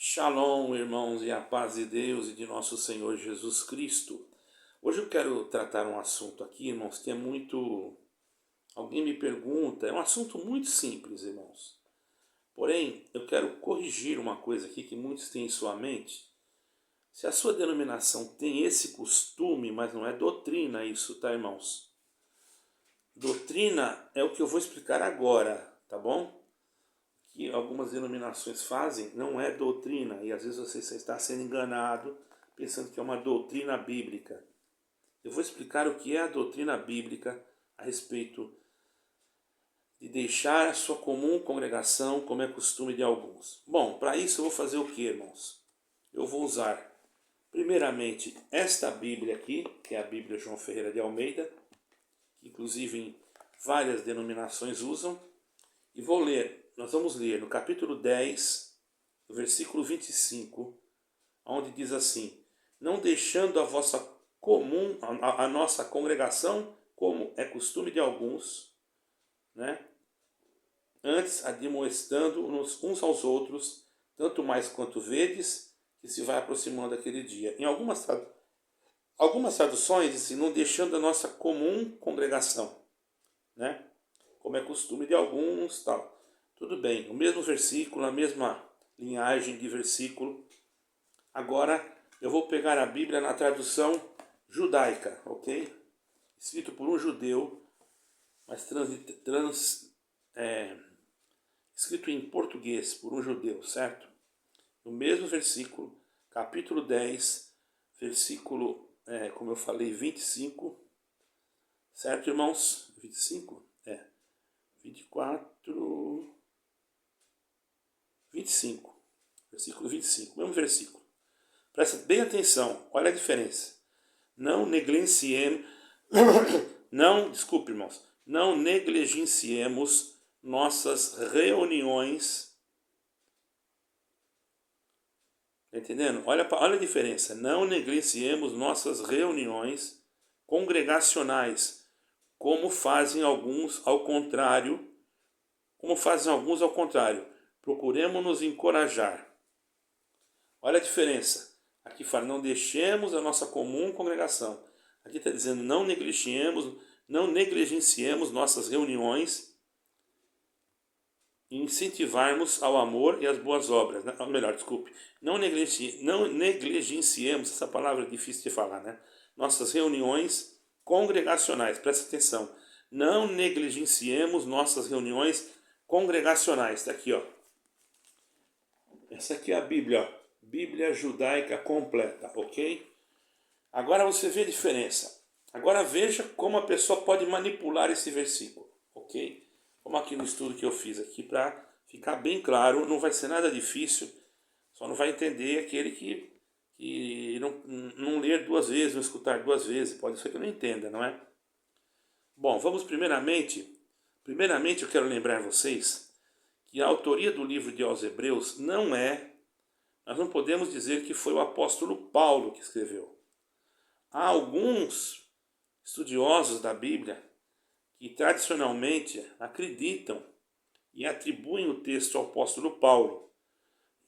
Shalom, irmãos, e a paz de Deus e de nosso Senhor Jesus Cristo. Hoje eu quero tratar um assunto aqui, irmãos, que é muito... Alguém me pergunta, é um assunto muito simples, irmãos. Porém, eu quero corrigir uma coisa aqui que muitos têm em sua mente. Se a sua denominação tem esse costume, mas não é doutrina isso, tá, irmãos? Doutrina é o que eu vou explicar agora, tá bom? Que algumas denominações fazem não é doutrina, e às vezes você está sendo enganado pensando que é uma doutrina bíblica. Eu vou explicar o que é a doutrina bíblica a respeito de deixar a sua comum congregação, como é costume de alguns. Bom, para isso eu vou fazer o que, irmãos? Eu vou usar primeiramente esta Bíblia aqui, que é a Bíblia João Ferreira de Almeida, que inclusive várias denominações usam, e vou ler. Nós vamos ler no capítulo 10, no versículo 25, onde diz assim: não deixando a vossa comum, a nossa congregação, como é costume de alguns, né? Antes admoestando-nos uns aos outros, tanto mais quanto vedes que se vai aproximando aquele dia. Em algumas traduções diz assim, não deixando a nossa comum congregação, né? Como é costume de alguns, tal. Tudo bem, o mesmo versículo, a mesma linhagem de versículo. Agora eu vou pegar a Bíblia na tradução judaica, ok? Escrito por um judeu, mas escrito em português por um judeu, certo? No mesmo versículo, capítulo 10, versículo, como eu falei, 25, certo, irmãos? 25? 24, 25, versículo 25, mesmo versículo. Presta bem atenção, olha a diferença. Não negligenciemos, desculpe, irmãos, não negligenciemos nossas reuniões. Tá entendendo? Olha a diferença. Não negligenciemos nossas reuniões congregacionais, como fazem alguns ao contrário. Procuremos nos encorajar. Olha a diferença. Aqui fala, não deixemos a nossa comum congregação. Aqui está dizendo, não negligenciemos nossas reuniões e incentivarmos ao amor e às boas obras. Não negligenciemos, essa palavra é difícil de falar, né? Nossas reuniões congregacionais, presta atenção. Não negligenciemos nossas reuniões congregacionais. Está aqui, ó. Essa aqui é a Bíblia, ó. Bíblia judaica completa, ok? Agora você vê a diferença. Agora veja como a pessoa pode manipular esse versículo, ok? Como aqui no estudo que eu fiz aqui, para ficar bem claro, não vai ser nada difícil, só não vai entender aquele que não ler duas vezes, não escutar duas vezes, pode ser que não entenda, não é? Bom, vamos primeiramente eu quero lembrar vocês que a autoria do livro de aos Hebreus nós não podemos dizer que foi o apóstolo Paulo que escreveu. Há alguns estudiosos da Bíblia que tradicionalmente acreditam e atribuem o texto ao apóstolo Paulo.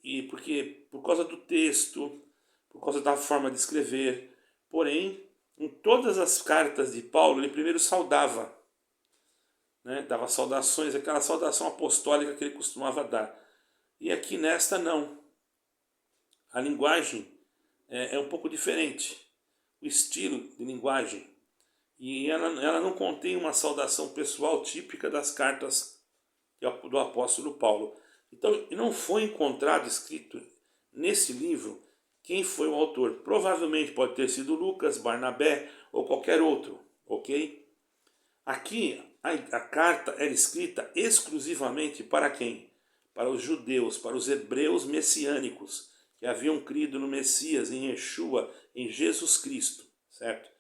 E porque por causa do texto, por causa da forma de escrever, porém, em todas as cartas de Paulo, ele primeiro saudava, né? Dava saudações, aquela saudação apostólica que ele costumava dar. E aqui nesta não. A linguagem é um pouco diferente, o estilo de linguagem. E ela não contém uma saudação pessoal típica das cartas do apóstolo Paulo. Então, não foi encontrado escrito nesse livro quem foi o autor. Provavelmente pode ter sido Lucas, Barnabé ou qualquer outro, ok? Aqui, a carta era escrita exclusivamente para quem? Para os judeus, para os hebreus messiânicos, que haviam crido no Messias, em Yeshua, em Jesus Cristo, certo?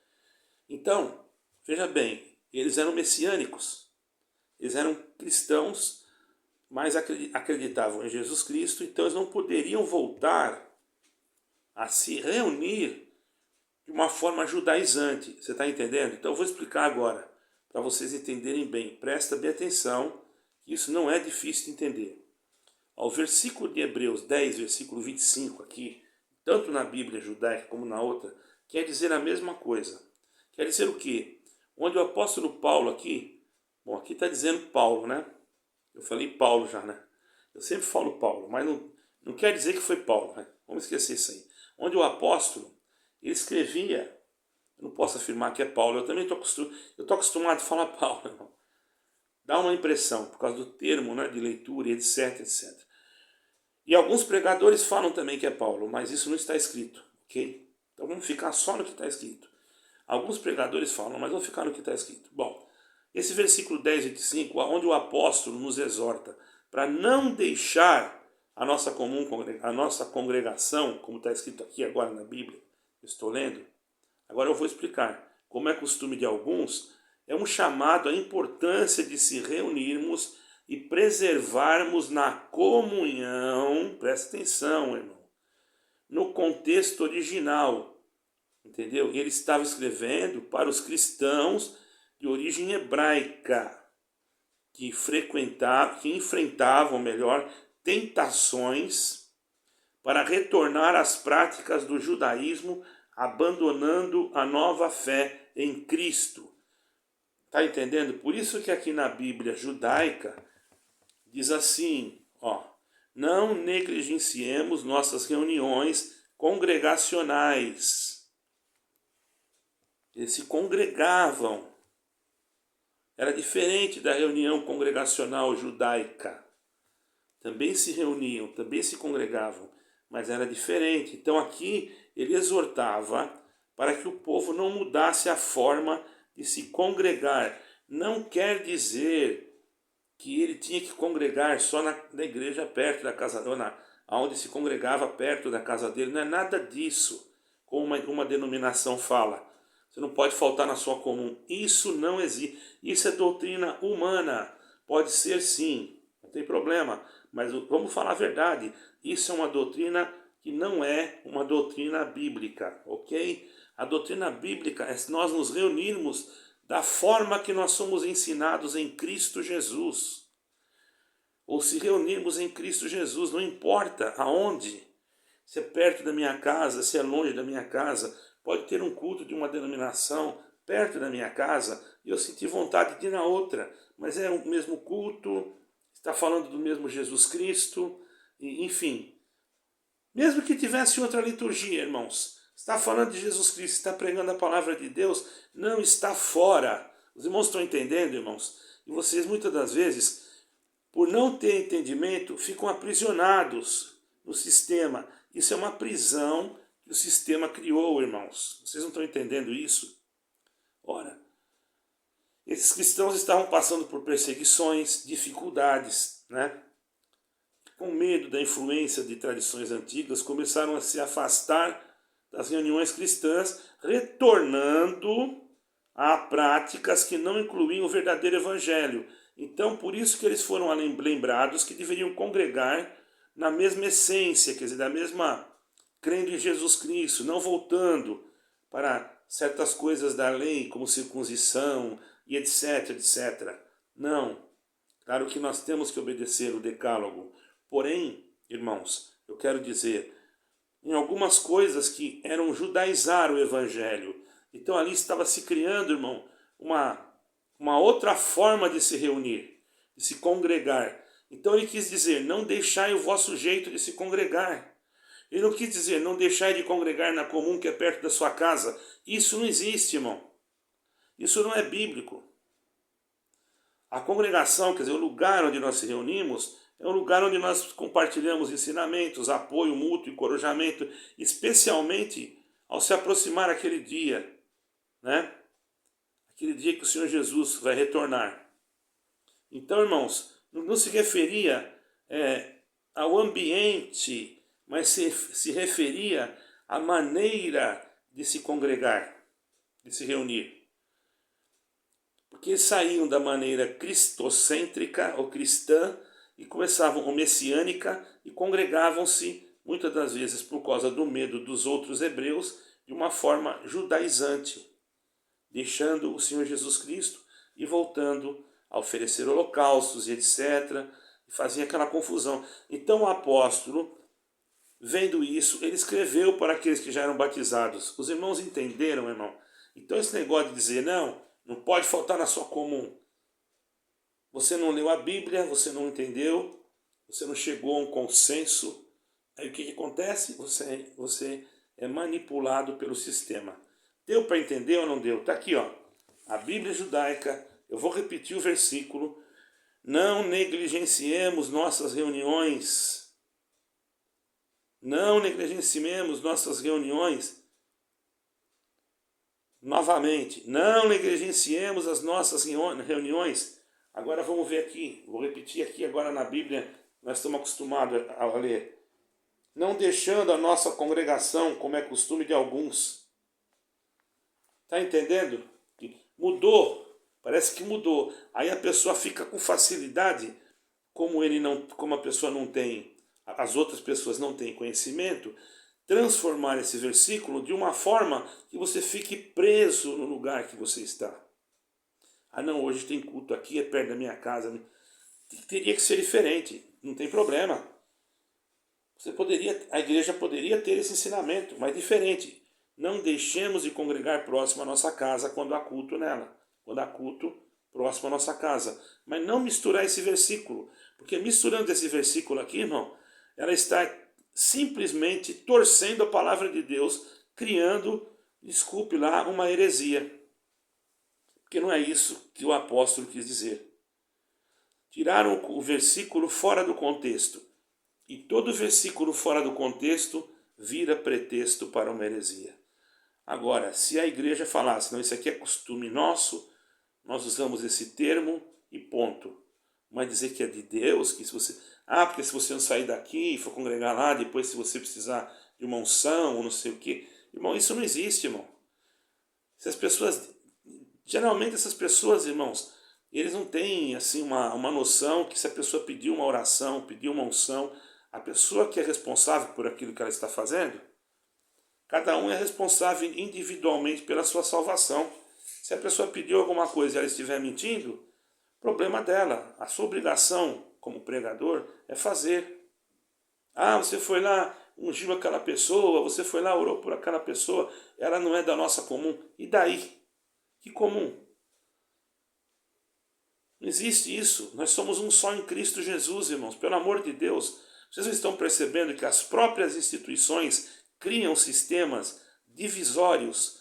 Então, veja bem, eles eram messiânicos, eles eram cristãos, mas acreditavam em Jesus Cristo, então eles não poderiam voltar a se reunir de uma forma judaizante. Você está entendendo? Então eu vou explicar agora, para vocês entenderem bem. Presta bem atenção, que isso não é difícil de entender. O versículo de Hebreus 10, versículo 25 aqui, tanto na Bíblia judaica como na outra, quer dizer a mesma coisa. Quer dizer o quê? Onde o apóstolo Paulo aqui, bom, aqui está dizendo Paulo, né? Eu falei Paulo já, né? Eu sempre falo Paulo, mas não quer dizer que foi Paulo, né? Vamos esquecer isso aí. Onde o apóstolo, ele escrevia, eu não posso afirmar que é Paulo, eu também estou acostumado a falar Paulo, irmão. Dá uma impressão, por causa do termo, né, de leitura, etc, etc. E alguns pregadores falam também que é Paulo, mas isso não está escrito, ok? Então vamos ficar só no que está escrito. Alguns pregadores falam, mas vamos ficar no que está escrito. Bom, esse versículo 10 e 25, onde o apóstolo nos exorta para não deixar a nossa congregação, como está escrito aqui agora na Bíblia, eu estou lendo. Agora eu vou explicar. Como é costume de alguns, é um chamado à importância de se reunirmos e preservarmos na comunhão, presta atenção, irmão, no contexto original, entendeu? Ele estava escrevendo para os cristãos de origem hebraica, que enfrentavam, tentações para retornar às práticas do judaísmo, abandonando a nova fé em Cristo. Tá entendendo? Por isso que aqui na Bíblia judaica diz assim, ó, não negligenciemos nossas reuniões congregacionais. Eles se congregavam. Era diferente da reunião congregacional judaica. Também se reuniam, também se congregavam, mas era diferente. Então aqui ele exortava para que o povo não mudasse a forma de se congregar. Não quer dizer que ele tinha que congregar só na igreja perto da casa dele, onde se congregava perto da casa dele. Não é nada disso, como uma denominação fala. Você não pode faltar na sua comum. Isso não existe. Isso é doutrina humana. Pode ser sim, não tem problema. Mas vamos falar a verdade. Isso é uma doutrina que não é uma doutrina bíblica, ok? A doutrina bíblica é nós nos reunirmos da forma que nós somos ensinados em Cristo Jesus. Ou se reunirmos em Cristo Jesus, não importa aonde. Se é perto da minha casa, se é longe da minha casa. Pode ter um culto de uma denominação perto da minha casa e eu senti vontade de ir na outra. Mas é o mesmo culto, está falando do mesmo Jesus Cristo, enfim. Mesmo que tivesse outra liturgia, irmãos, está falando de Jesus Cristo, está pregando a palavra de Deus, não está fora. Os irmãos estão entendendo, irmãos? E vocês, muitas das vezes, por não ter entendimento, ficam aprisionados no sistema. Isso é uma prisão que o sistema criou, irmãos. Vocês não estão entendendo isso? Ora, esses cristãos estavam passando por perseguições, dificuldades, né? Com medo da influência de tradições antigas, começaram a se afastar das reuniões cristãs, retornando a práticas que não incluíam o verdadeiro evangelho. Então, por isso que eles foram lembrados que deveriam congregar na mesma essência, quer dizer, da mesma, crendo em Jesus Cristo, não voltando para certas coisas da lei, como circuncisão e etc, etc. Não. Claro que nós temos que obedecer o decálogo. Porém, irmãos, eu quero dizer, em algumas coisas que eram judaizar o evangelho. Então ali estava se criando, irmão, uma outra forma de se reunir, de se congregar. Então ele quis dizer, não deixai o vosso jeito de se congregar. Ele não quis dizer, não deixai de congregar na comum que é perto da sua casa. Isso não existe, irmão. Isso não é bíblico. A congregação, quer dizer, o lugar onde nós se reunimos, é um lugar onde nós compartilhamos ensinamentos, apoio mútuo, encorajamento, especialmente ao se aproximar aquele dia, né? Aquele dia que o Senhor Jesus vai retornar. Então, irmãos, não se referia ao ambiente, mas se referia à maneira de se congregar, de se reunir. Porque eles saíam da maneira cristocêntrica ou cristã e começavam com messiânica e congregavam-se, muitas das vezes por causa do medo dos outros hebreus, de uma forma judaizante, deixando o Senhor Jesus Cristo e voltando a oferecer holocaustos e etc., fazia aquela confusão. Então o apóstolo, vendo isso, ele escreveu para aqueles que já eram batizados. Os irmãos entenderam, irmão? Então esse negócio de dizer, não pode faltar na sua comum. Você não leu a Bíblia, você não entendeu, você não chegou a um consenso. Aí o que acontece? Você é manipulado pelo sistema. Deu para entender ou não deu? Está aqui, ó. A Bíblia judaica, eu vou repetir o versículo. Não negligenciemos nossas reuniões. Não negligenciemos nossas reuniões. Novamente, não negligenciemos as nossas reuniões. Agora vamos ver aqui, vou repetir aqui agora na Bíblia, nós estamos acostumados a ler. Não deixando a nossa congregação, como é costume de alguns. Está entendendo? Mudou, parece que mudou. Aí a pessoa fica com facilidade, como a pessoa não tem, as outras pessoas não têm conhecimento, transformar esse versículo de uma forma que você fique preso no lugar que você está. Ah não, hoje tem culto aqui, é perto da minha casa. Teria que ser diferente, não tem problema. A igreja poderia ter esse ensinamento, mas diferente. Não deixemos de congregar próximo à nossa casa quando há culto nela. Quando há culto próximo à nossa casa. Mas não misturar esse versículo. Porque misturando esse versículo aqui, irmão, ela está simplesmente torcendo a palavra de Deus, criando, desculpe lá, uma heresia. Porque não é isso que o apóstolo quis dizer. Tiraram o versículo fora do contexto. E todo versículo fora do contexto vira pretexto para uma heresia. Agora, se a igreja falasse, não, isso aqui é costume nosso, nós usamos esse termo e ponto. Mas dizer que é de Deus, que se você... porque se você não sair daqui e for congregar lá, depois se você precisar de uma unção ou não sei o quê. Irmão, isso não existe, irmão. Se as pessoas... Geralmente essas pessoas, irmãos, eles não têm assim uma noção que se a pessoa pedir uma oração, pedir uma unção, a pessoa que é responsável por aquilo que ela está fazendo, cada um é responsável individualmente pela sua salvação. Se a pessoa pediu alguma coisa e ela estiver mentindo, problema dela. A sua obrigação como pregador é fazer. Você foi lá, ungiu aquela pessoa, você foi lá, orou por aquela pessoa, ela não é da nossa comum. E daí? Que comum? Não existe isso. Nós somos um só em Cristo Jesus, irmãos. Pelo amor de Deus. Vocês não estão percebendo que as próprias instituições criam sistemas divisórios,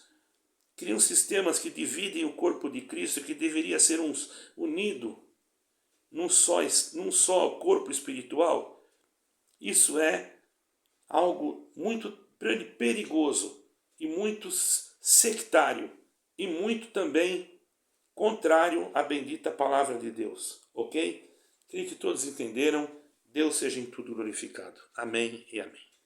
criam sistemas que dividem o corpo de Cristo, que deveria ser unido num só corpo espiritual? Isso é algo muito perigoso e muito sectário e muito também contrário à bendita palavra de Deus, ok? Creio que todos entenderam. Deus seja em tudo glorificado. Amém e amém.